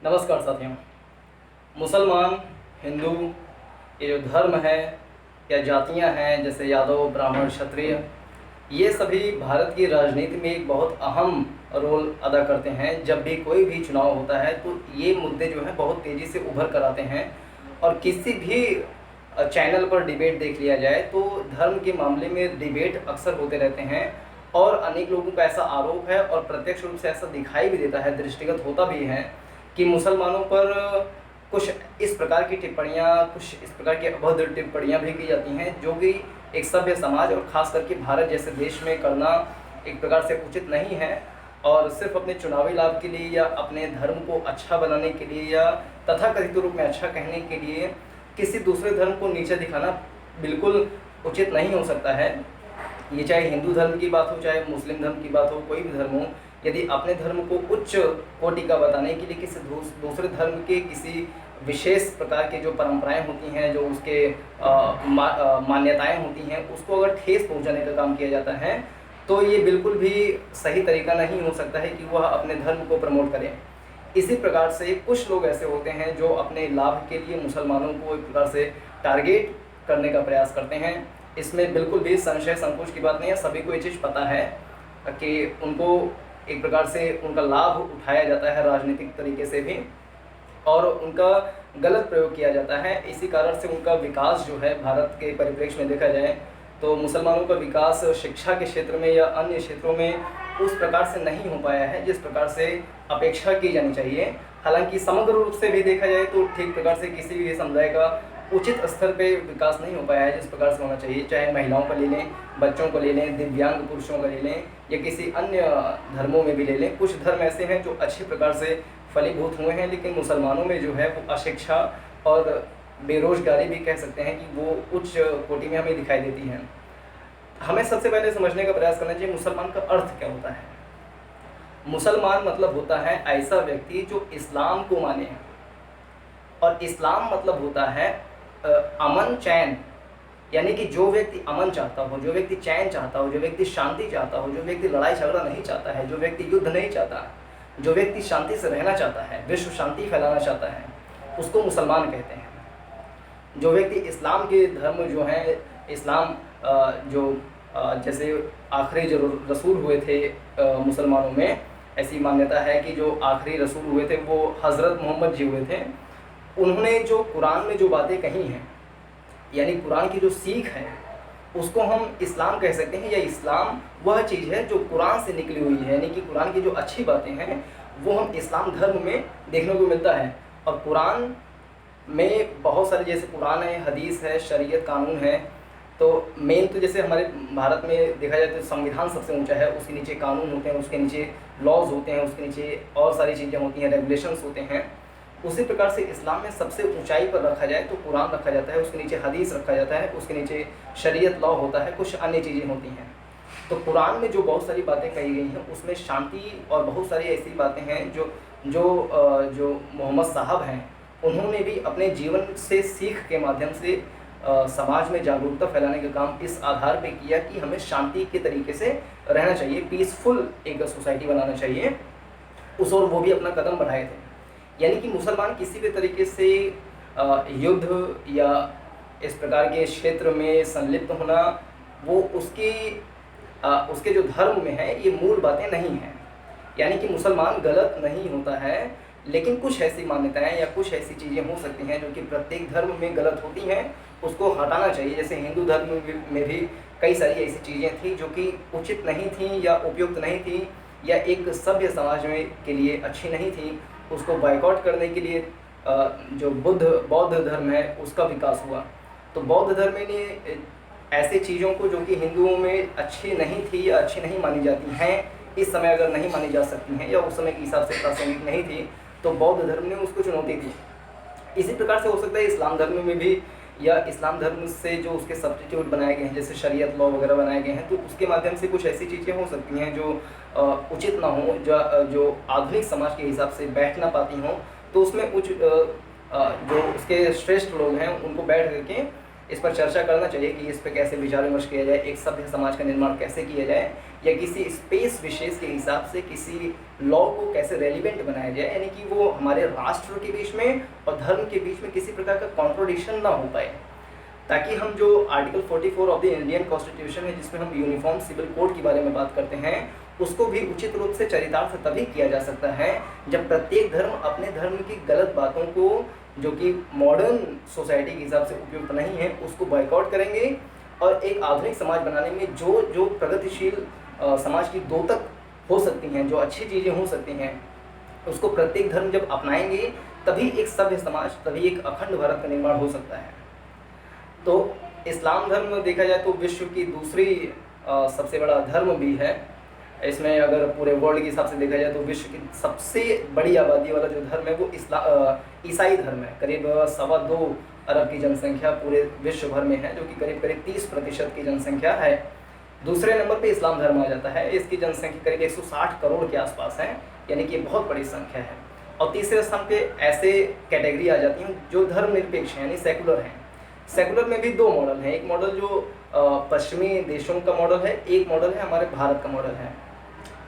नमस्कार साथियों। मुसलमान, हिंदू, ये जो धर्म है या जातियां हैं जैसे यादव, ब्राह्मण, क्षत्रिय, ये सभी भारत की राजनीति में एक बहुत अहम रोल अदा करते हैं। जब भी कोई भी चुनाव होता है तो ये मुद्दे जो हैं बहुत तेज़ी से उभर कर आते हैं। और किसी भी चैनल पर डिबेट देख लिया जाए तो धर्म के मामले में डिबेट अक्सर होते रहते हैं। और अनेक लोगों का ऐसा आरोप है और प्रत्यक्ष रूप से ऐसा दिखाई भी देता है, दृष्टिगत होता भी है कि मुसलमानों पर कुछ इस प्रकार की टिप्पणियाँ, कुछ इस प्रकार की अभद्र टिप्पणियाँ भी की जाती हैं जो कि एक सभ्य समाज और ख़ास करके भारत जैसे देश में करना एक प्रकार से उचित नहीं है। और सिर्फ अपने चुनावी लाभ के लिए या अपने धर्म को अच्छा बनाने के लिए या तथाकथित रूप में अच्छा कहने के लिए किसी दूसरे धर्म को नीचा दिखाना बिल्कुल उचित नहीं हो सकता है। ये चाहे हिंदू धर्म की बात हो, चाहे मुस्लिम धर्म की बात हो, कोई भी धर्म हो, यदि अपने धर्म को उच्च कोटि का बताने के लिए किसी दूसरे धर्म के किसी विशेष प्रकार के जो परंपराएं होती हैं, जो उसके मान्यताएं होती हैं, उसको अगर ठेस पहुंचाने का काम किया जाता है तो ये बिल्कुल भी सही तरीका नहीं हो सकता है कि वह अपने धर्म को प्रमोट करें। इसी प्रकार से कुछ लोग ऐसे होते हैं जो अपने लाभ के लिए मुसलमानों को एक प्रकार से टारगेट करने का प्रयास करते हैं। इसमें बिल्कुल भी संशय संकोच की बात नहीं है, सभी को ये चीज़ पता है कि उनको एक प्रकार से उनका लाभ उठाया जाता है राजनीतिक तरीके से भी, और उनका गलत प्रयोग किया जाता है। इसी कारण से उनका विकास जो है भारत के परिप्रेक्ष्य में देखा जाए तो मुसलमानों का विकास शिक्षा के क्षेत्र में या अन्य क्षेत्रों में उस प्रकार से नहीं हो पाया है जिस प्रकार से अपेक्षा की जानी चाहिए। हालांकि समग्र रूप से भी देखा जाए तो ठीक प्रकार से किसी भी समुदाय का उचित स्तर पे विकास नहीं हो पाया है जिस प्रकार से होना चाहिए। चाहे महिलाओं का ले लें, बच्चों को ले लें, दिव्यांग पुरुषों का ले लें या किसी अन्य धर्मों में भी ले लें। कुछ धर्म ऐसे हैं जो अच्छे प्रकार से फलीभूत हुए हैं, लेकिन मुसलमानों में जो है वो अशिक्षा और बेरोजगारी भी कह सकते हैं कि वो उच्च कोटि में हमें दिखाई देती है। हमें सबसे पहले समझने का प्रयास करना चाहिए मुसलमान का अर्थ क्या होता है। मुसलमान मतलब होता है ऐसा व्यक्ति जो इस्लाम को माने, और इस्लाम मतलब होता है अमन, चैन। यानी कि जो व्यक्ति अमन चाहता हो, जो व्यक्ति चैन चाहता हो, जो व्यक्ति शांति चाहता हो, जो व्यक्ति लड़ाई झगड़ा नहीं चाहता है, जो व्यक्ति युद्ध नहीं चाहता, जो व्यक्ति शांति से रहना चाहता है, विश्व शांति फैलाना चाहता है, उसको मुसलमान कहते हैं। जो व्यक्ति इस्लाम के धर्म जो हैं, इस्लाम जैसे आखिरी जो रसूल हुए थे मुसलमानों में, ऐसी मान्यता है कि जो आखिरी रसूल हुए थे वो हज़रत मोहम्मद जी हुए थे। उन्होंने जो कुरान में जो बातें कही हैं, यानी कुरान की जो सीख है, उसको हम इस्लाम कह सकते हैं। या इस्लाम वह चीज़ है जो कुरान से निकली हुई है, यानी कि कुरान की जो अच्छी बातें हैं वो हम इस्लाम धर्म में देखने को मिलता है। और कुरान में बहुत सारे, जैसे कुरान है, हदीस है, शरीयत, कानून है। तो मेन तो जैसे हमारे भारत में देखा जाए तो संविधान सबसे ऊंचा है, उसके नीचे कानून होते हैं, उसके नीचे लॉज होते हैं, उसके नीचे और सारी चीज़ें होती हैं, रेगुलेशंस होते हैं। उसी प्रकार से इस्लाम में सबसे ऊंचाई पर रखा जाए तो कुरान रखा जाता है, उसके नीचे हदीस रखा जाता है, उसके नीचे शरीयत लॉ होता है, कुछ अन्य चीज़ें होती हैं। तो कुरान में जो बहुत सारी बातें कही गई हैं उसमें शांति और बहुत सारी ऐसी बातें हैं जो मोहम्मद साहब हैं उन्होंने भी अपने जीवन से सीख के माध्यम से समाज में जागरूकता फैलाने का काम इस आधार पे किया कि हमें शांति के तरीके से रहना चाहिए, पीसफुल एक सोसाइटी बनाना चाहिए। उस और वो भी अपना कदम बढ़ाए थे। यानी कि मुसलमान किसी भी तरीके से युद्ध या इस प्रकार के क्षेत्र में संलिप्त होना, वो उसके जो धर्म में है ये मूल बातें नहीं हैं। यानी कि मुसलमान गलत नहीं होता है, लेकिन कुछ ऐसी मान्यताएं या कुछ ऐसी चीज़ें हो सकती हैं जो कि प्रत्येक धर्म में गलत होती हैं, उसको हटाना चाहिए। जैसे हिंदू धर्म में भी कई सारी ऐसी चीज़ें थी जो कि उचित नहीं थी या उपयुक्त नहीं थी या एक सभ्य समाज में के लिए अच्छी नहीं थी। उसको बाइकआउट करने के लिए जो बौद्ध धर्म है उसका विकास हुआ। तो बौद्ध धर्म ने ऐसे चीज़ों को जो कि हिंदुओं में अच्छी नहीं थी या अच्छी नहीं मानी जाती हैं, इस समय अगर नहीं मानी जा सकती हैं या उस समय के हिसाब से प्रासंगिक नहीं थी, तो बौद्ध धर्म ने उसको चुनौती दी। इसी प्रकार से हो सकता है इस्लाम धर्म में भी, या इस्लाम धर्म से जो उसके सब्स्टिट्यूट बनाए गए हैं जैसे शरीयत लॉ वगैरह बनाए गए हैं, तो उसके माध्यम से कुछ ऐसी चीज़ें हो सकती हैं जो उचित ना हो, जो आधुनिक समाज के हिसाब से बैठ ना पाती हों। तो उसमें जो उसके श्रेष्ठ लोग हैं उनको बैठ करके इस पर चर्चा करना चाहिए कि इस पर कैसे विचार विमर्श किया जाए, एक सभ्य समाज का निर्माण कैसे किया जाए, या किसी स्पेस विशेष के हिसाब से किसी लॉ को कैसे रेलिवेंट बनाया जाए, यानी कि वो हमारे राष्ट्र के बीच में और धर्म के बीच में किसी प्रकार का कॉन्ट्रोडिक्शन ना हो पाए, ताकि हम जो article 44 of the Indian constitution है, जिसमें हम यूनिफॉर्म सिविल कोड के बारे में बात करते हैं, उसको भी उचित रूप से चरितार्थ तभी किया जा सकता है जब प्रत्येक धर्म अपने धर्म की गलत बातों को, जो कि मॉडर्न सोसाइटी के हिसाब से उपयुक्त नहीं है, उसको बॉयकॉट करेंगे और एक आधुनिक समाज बनाने में जो जो प्रगतिशील समाज की दो तक हो सकती हैं, जो अच्छी चीज़ें हो सकती हैं, उसको प्रत्येक धर्म जब अपनाएंगे तभी एक सभ्य समाज, तभी एक अखंड भारत का निर्माण हो सकता है। तो इस्लाम धर्म देखा जाए तो विश्व की दूसरी सबसे बड़ा धर्म भी है। इसमें अगर पूरे वर्ल्ड के हिसाब से देखा जाए तो विश्व की सबसे बड़ी आबादी वाला जो धर्म है वो ईसाई धर्म है। करीब 2.25 अरब की जनसंख्या पूरे विश्व भर में है, जो कि करीब 30% की जनसंख्या है। दूसरे नंबर पे इस्लाम धर्म आ जाता है, इसकी जनसंख्या करीब 160 करोड़ के आसपास है, यानी कि बहुत बड़ी संख्या है। और तीसरे स्थान पे ऐसे कैटेगरी आ जाती हैं जो धर्मनिरपेक्ष हैं, यानी सेकुलर हैं। सेकुलर में भी 2 मॉडल हैं, एक मॉडल जो पश्चिमी देशों का मॉडल है, एक मॉडल है हमारे भारत का मॉडल है।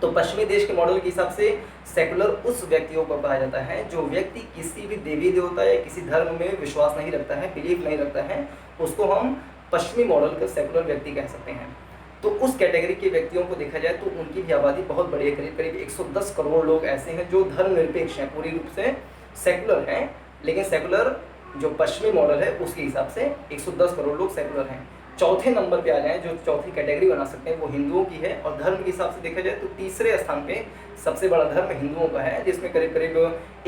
तो पश्चिमी देश के मॉडल के हिसाब से सेकुलर उस व्यक्तियों को कहा जाता है जो व्यक्ति किसी भी देवी देवता या किसी धर्म में विश्वास नहीं रखता है, बिलीफ नहीं रखता है, उसको हम पश्चिमी मॉडल का सेकुलर व्यक्ति कह सकते हैं। तो उस कैटेगरी के व्यक्तियों को देखा जाए तो उनकी भी आबादी बहुत बड़ी है, करीब करीब 110 करोड़ लोग ऐसे हैं जो धर्मनिरपेक्ष हैं, पूरी रूप से सेकुलर हैं। लेकिन सेकुलर जो पश्चिमी मॉडल है उसके हिसाब से 110 करोड़ लोग सेकुलर हैं। चौथे नंबर पे आ जाएं, जो चौथी कैटेगरी बना सकते हैं, वो हिंदुओं की है। और धर्म के हिसाब से देखा जाए तो तीसरे स्थान पे सबसे बड़ा धर्म हिंदुओं का है, जिसमें करीब करीब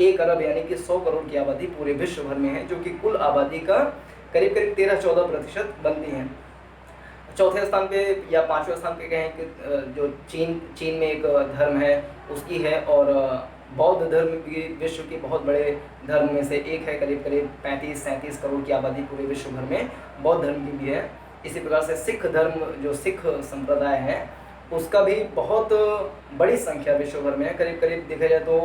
1 अरब यानी कि 100 करोड़ की आबादी पूरे विश्व भर में है, जो कि कुल आबादी का करीब करीब 13-14% बनती हैं। चौथे स्थान पे या 5वें स्थान पे कहें कि जो चीन में एक धर्म है उसकी है। और बौद्ध धर्म भी विश्व के बहुत बड़े धर्म में से एक है, करीब करीब 35-37 करोड़ की आबादी पूरे विश्व भर में बौद्ध धर्म की भी है। इसी प्रकार से सिख धर्म, जो सिख संप्रदाय है, उसका भी बहुत बड़ी संख्या विश्व भर में है, करीब करीब देखा जाए तो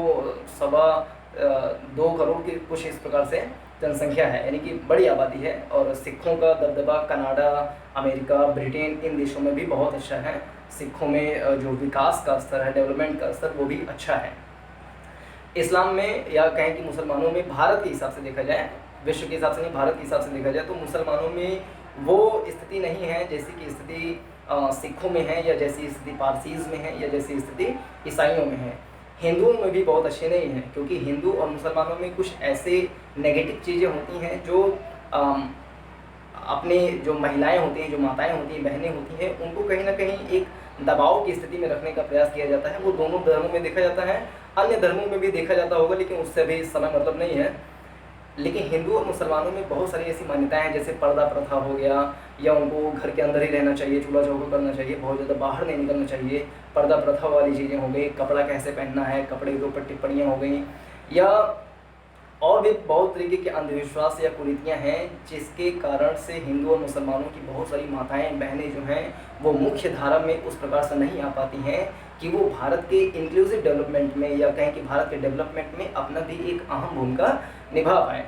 2.25 करोड़ की कुछ इस प्रकार से जनसंख्या है, यानी कि बड़ी आबादी है। और सिखों का दबदबा कनाडा, अमेरिका, ब्रिटेन, इन देशों में भी बहुत अच्छा है। सिखों में जो विकास का स्तर है, डेवलपमेंट का स्तर, वो भी अच्छा है। इस्लाम में या कहें कि मुसलमानों में, भारत के हिसाब से देखा जाए, विश्व के हिसाब से नहीं, भारत के हिसाब से देखा जाए तो मुसलमानों में वो स्थिति नहीं है जैसी कि स्थिति सिखों में है, या जैसी स्थिति पारसीज़ में है, या जैसी स्थिति ईसाइयों में है। हिंदुओं में भी बहुत अच्छे नहीं हैं, क्योंकि हिंदू और मुसलमानों में कुछ ऐसे नेगेटिव चीज़ें होती हैं जो अपने जो महिलाएं होती हैं, जो माताएं होती हैं, बहनें होती हैं, उनको कहीं ना कहीं एक दबाव की स्थिति में रखने का प्रयास किया जाता है। वो दोनों धर्मों में देखा जाता है, अन्य धर्मों में भी देखा जाता होगा, लेकिन उससे भी समय मतलब नहीं है। लेकिन हिंदू और मुसलमानों में बहुत सारी ऐसी मान्यताएं हैं, जैसे पर्दा प्रथा हो गया, या उनको घर के अंदर ही रहना चाहिए, चूल्हा चौका करना चाहिए, बहुत ज़्यादा बाहर नहीं निकलना चाहिए, पर्दा प्रथा वाली चीज़ें हो गई, कपड़ा कैसे पहनना है, कपड़े के ऊपर टिप्पणियाँ हो गई, या और भी बहुत तरीके के अंधविश्वास या कुरीतियाँ हैं, जिसके कारण से हिंदू और मुसलमानों की बहुत सारी माताएं बहनें जो हैं वो मुख्य धारा में उस प्रकार से नहीं आ पाती हैं कि वो भारत के इंक्लूसिव डेवलपमेंट में, या कहें कि भारत के डेवलपमेंट में अपना भी एक अहम भूमिका निभा पाएँ।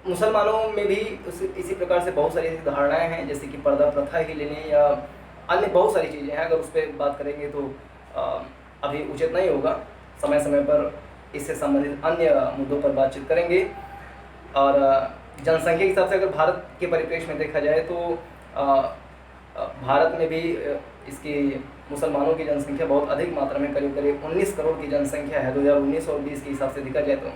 मुसलमानों में भी इसी प्रकार से बहुत सारी ऐसी धारणाएँ हैं, जैसे कि पर्दा प्रथा ही ले लें, या अन्य बहुत सारी चीज़ें हैं। अगर उस पर बात करेंगे तो अभी उचित नहीं होगा, समय समय पर इससे संबंधित अन्य मुद्दों पर बातचीत करेंगे। और जनसंख्या के हिसाब से अगर भारत के परिप्रेक्ष्य में देखा जाए तो भारत में भी इसकी मुसलमानों की जनसंख्या बहुत अधिक मात्रा में, करीब करीब 19 करोड़ की जनसंख्या है 2019 और 20 के हिसाब से देखा जाए तो।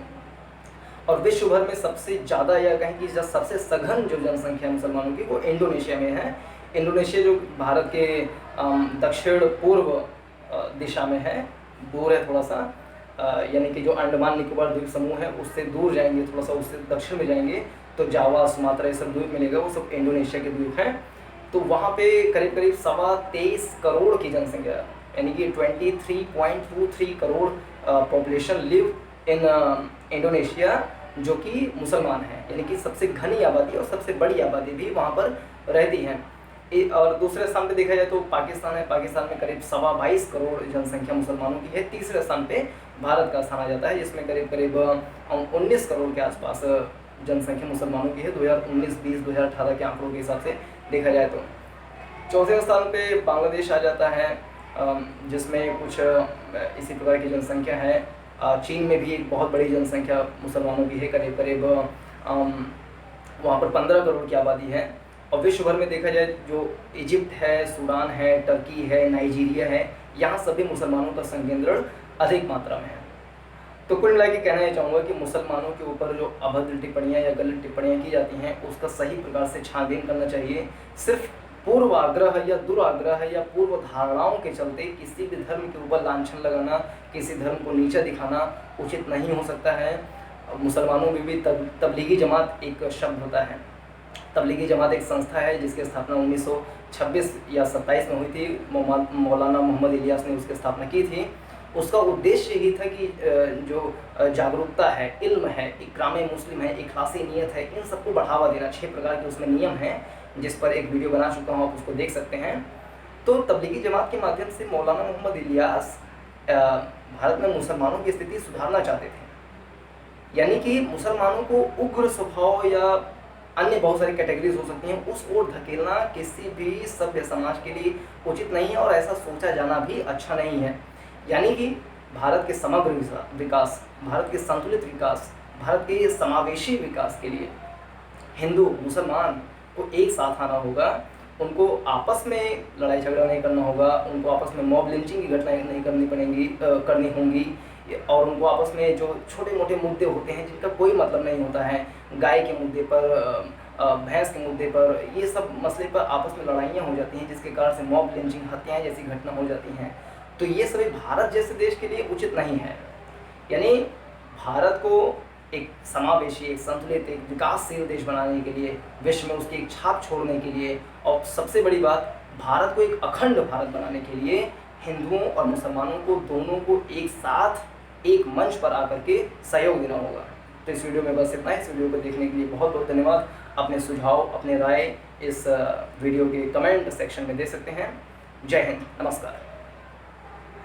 और विश्व भर में सबसे ज़्यादा, या कहें कि सबसे सघन जो जनसंख्या है मुसलमानों की, वो इंडोनेशिया में है। इंडोनेशिया जो भारत के दक्षिण पूर्व दिशा में है, दूर है थोड़ा सा, यानी कि जो अंडमान निकोबार द्वीप समूह है उससे दूर जाएंगे, थोड़ा सा उससे दक्षिण में जाएंगे तो जावा, सुमात्रा, ये सब द्वीप मिलेगा, वो सब इंडोनेशिया के द्वीप हैं। तो वहाँ पे करीब करीब 23.25 करोड़ की जनसंख्या, यानी कि 23.23 crore population live in Indonesia, जो कि मुसलमान है, यानी कि सबसे घनी आबादी और सबसे बड़ी आबादी भी वहाँ पर रहती है। और दूसरे स्थान पे देखा जाए तो पाकिस्तान है। पाकिस्तान में करीब 22.25 करोड़ जनसंख्या मुसलमानों की है। तीसरे स्थान पे भारत का स्थान आ जाता है, जिसमें करीब करीब 19 करोड़ के आसपास जनसंख्या मुसलमानों की है 2019, 20, 2018 के आंकड़ों के हिसाब से देखा जाए तो। चौथे स्थान पे बांग्लादेश आ जाता है, जिसमें कुछ इसी प्रकार की जनसंख्या है। चीन में भी एक बहुत बड़ी जनसंख्या मुसलमानों की है, करीब करीब वहाँ पर 15 करोड़ की आबादी है। और विश्व भर में देखा जाए जो इजिप्ट है, सूडान है, टर्की है, नाइजीरिया है, यहाँ सभी मुसलमानों का संकेंद्रण अधिक मात्रा में है। तो कुल मिला के कहना ये चाहूँगा कि मुसलमानों के ऊपर जो अभद्र टिप्पणियाँ या गलत टिप्पणियाँ की जाती हैं उसका सही प्रकार से छानबीन करना चाहिए। सिर्फ पूर्वाग्रह या दुराग्रह या पूर्व धारणाओं के चलते किसी भी धर्म के ऊपर लांछन लगाना, किसी धर्म को नीचा दिखाना उचित नहीं हो सकता है। मुसलमानों में भी तबलीगी जमात एक शब्द होता है। तबलीगी जमात एक संस्था है जिसकी स्थापना 1926 या 27 में हुई थी। मौलाना मोहम्मद इलियास ने उसकी स्थापना की थी। उसका उद्देश्य यही था कि जो जागरूकता है, इल्म है, इकराम मुस्लिम है, इखलासी नीयत है, इन सबको बढ़ावा देना। 6 प्रकार के उसमें नियम हैं जिस पर एक वीडियो बना चुका हूँ, आप उसको देख सकते हैं। तो तबलीगी जमात के माध्यम से मौलाना मोहम्मद इलियास भारत में मुसलमानों की स्थिति सुधारना चाहते थे। यानी कि मुसलमानों को उग्र स्वभाव या अन्य बहुत सारी कैटेगरीज हो सकती हैं, उस ओर धकेलना किसी भी सभ्य समाज के लिए उचित नहीं है और ऐसा सोचा जाना भी अच्छा नहीं है। यानी कि भारत के समग्र विकास, भारत के संतुलित विकास, भारत के समावेशी विकास के लिए हिंदू मुसलमान को एक साथ आना होगा। उनको आपस में लड़ाई झगड़ा नहीं करना होगा, उनको आपस में मॉब लिंचिंग की घटनाएं नहीं करनी होंगी, और उनको आपस में जो छोटे मोटे मुद्दे होते हैं जिनका कोई मतलब नहीं होता है, गाय के मुद्दे पर, भैंस के मुद्दे पर, ये सब मसले पर आपस में लड़ाइयाँ हो जाती हैं जिसके कारण से मॉब लिंचिंग, हत्याएँ जैसी घटना हो जाती हैं। तो ये सभी भारत जैसे देश के लिए उचित नहीं है। यानी भारत को एक समावेशी, एक संतुलित, एक विकासशील देश बनाने के लिए, विश्व में उसकी एक छाप छोड़ने के लिए, और सबसे बड़ी बात, भारत को एक अखंड भारत बनाने के लिए हिंदुओं और मुसलमानों को दोनों को एक साथ एक मंच पर आकर के सहयोग देना होगा। तो इस वीडियो में बस इतना ही। इस वीडियो को देखने के लिए बहुत बहुत धन्यवाद। अपने सुझाव, अपने राय इस वीडियो के कमेंट सेक्शन में दे सकते हैं। जय हिंद, नमस्कार।